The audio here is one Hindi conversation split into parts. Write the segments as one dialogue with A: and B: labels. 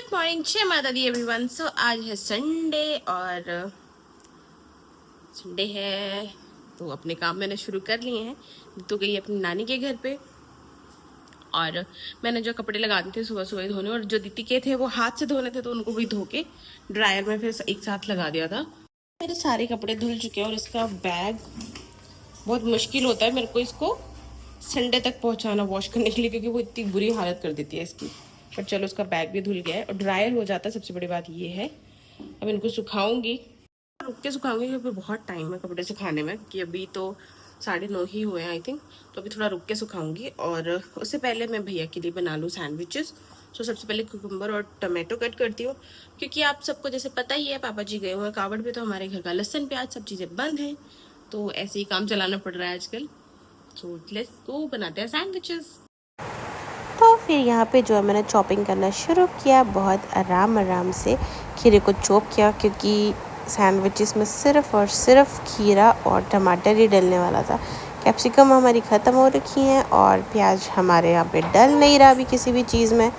A: मॉर्निंग, जय माता दी एवरीवन। सो आज है संडे और संडे है तो अपने काम मैंने शुरू कर लिए हैं। तो गई अपनी नानी के घर पे और मैंने जो कपड़े लगाने थे सुबह सुबह धोने, और जो दीदी के थे वो हाथ से धोने थे तो उनको भी धो के ड्रायर में फिर एक साथ लगा दिया था। मेरे सारे कपड़े धुल चुके हैं और इसका बैग बहुत मुश्किल होता है मेरे को इसको संडे तक पहुंचाना वॉश करने के लिए, क्योंकि वो इतनी बुरी हालत कर देती है इसकी। पर चलो, उसका बैग भी धुल गया है और ड्रायर हो जाता है। सबसे बड़ी बात ये है, अब इनको सुखाऊंगी, रुक के सुखाऊंगी क्योंकि बहुत टाइम है कपड़े सुखाने में, कि अभी तो 9:30 ही हुए हैं आई थिंक। तो अभी थोड़ा रुक के सुखाऊंगी और उससे पहले मैं भैया के लिए बना लूँ सैंडविचेस। तो सबसे पहले कुकुम्बर और टमाटो कट करती हूँ, क्योंकि आप सबको जैसे पता ही है पापा जी गए हुए हैं कावड़ पे, तो हमारे घर का लहसुन प्याज सब चीज़ें बंद हैं, तो ऐसे ही काम चलाना पड़ रहा है आजकल। सो लेट्स गो, बनाते हैं सैंडविचेस।
B: तो फिर यहाँ पे जो है मैंने चॉपिंग करना शुरू किया, बहुत आराम से खीरे को चॉप किया, क्योंकि सैंडविचेस में सिर्फ और सिर्फ खीरा और टमाटर ही डलने वाला था। कैप्सिकम हमारी ख़त्म हो रखी हैं और प्याज हमारे यहाँ पे डल नहीं रहा अभी किसी भी चीज़ में,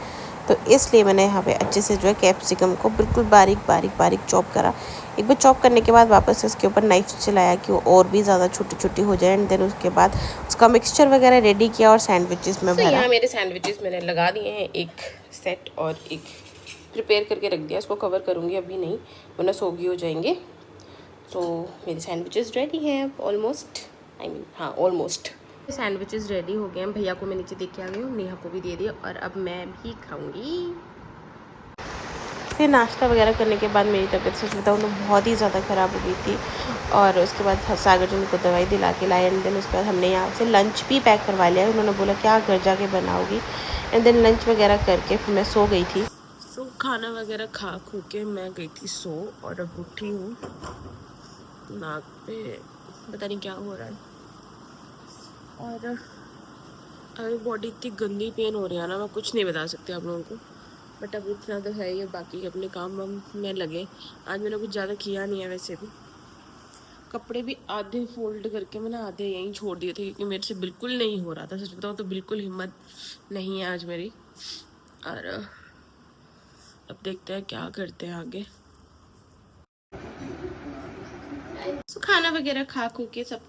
B: तो इसलिए मैंने यहाँ पे अच्छे से जो है कैप्सिकम को बिल्कुल बारीक चॉप करा। एक बार चॉप करने के बाद वापस इसके ऊपर नाइफ चलाया कि वो और भी ज़्यादा छोटी हो जाए, एंड देन उसके बाद उसका मिक्सचर वगैरह रेडी किया और सैंडविचेस में भरा।
A: यहाँ मेरे सैंडविचेस मैंने लगा दिए हैं, एक सेट और एक प्रिपेयर करके रख दिया। इसको कवर करूँगी अभी नहीं, वरना सोगी हो जाएंगे। तो मेरे सैंडविचेस रेडी हैं अब ऑलमोस्ट, हाँ ऑलमोस्ट सैंडविचेस रेडी हो गए हैं। भैया को मैं नीचे देख के आ गई हूँ, नेहा को भी दे दिया और अब मैं भी खाऊंगी।
B: फिर नाश्ता वगैरह करने के बाद मेरी तबीयत सच बताऊँ तो बहुत ही ज़्यादा ख़राब हो गई थी, और उसके बाद सागर जी ने को दवाई दिला के लाए, एंड देन उसके बाद हमने यहाँ से लंच भी पैक करवा लिया। उन्होंने बोला क्या घर जाके बनाओगी, एंड देन लंच वगैरह करके फिर मैं सो गई थी।
A: तो खाना वगैरह खा के मैं गई थी सो, और अब उठी हूँ। नाक पे पता नहीं क्या हो रहा है, और अभी बॉडी इतनी गंदी पेन हो रही है ना, मैं कुछ नहीं बता सकती आप लोगों को। बट अब इतना तो है ही, बाकी अपने काम में लगे। आज मैंने कुछ ज़्यादा किया नहीं है, वैसे भी कपड़े भी आधे फोल्ड करके मैंने आधे यहीं छोड़ दिए थे, क्योंकि मेरे से बिल्कुल नहीं हो रहा था। सच बताऊँ तो बिल्कुल हिम्मत नहीं है आज मेरी, और अब देखते हैं क्या करते हैं आगे। तो खाना वगैरह खा के सब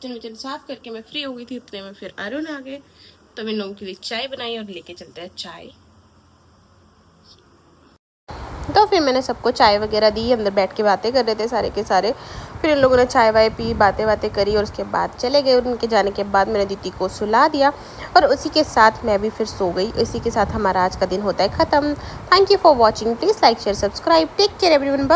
A: किचन साफ करके मैं फ्री हो गई थी, उतने में फिर अरुण आ गए, तो मैं लोगों के लिए चाय बनाई और लेके चलते हैं चाय।
B: तो फिर मैंने सबको चाय वगैरह दी, अंदर बैठ के बातें कर रहे थे सारे के सारे। फिर इन लोगों ने चाय वाय पी, बातें करी, और उसके बाद चले गए। उनके जाने के बाद मैंने दीदी को सुला दिया और उसी के साथ मैं भी फिर सो गई। इसी के साथ हमारा आज का दिन होता है ख़त्म। Thank you for watching. Please like share subscribe. Take care everyone.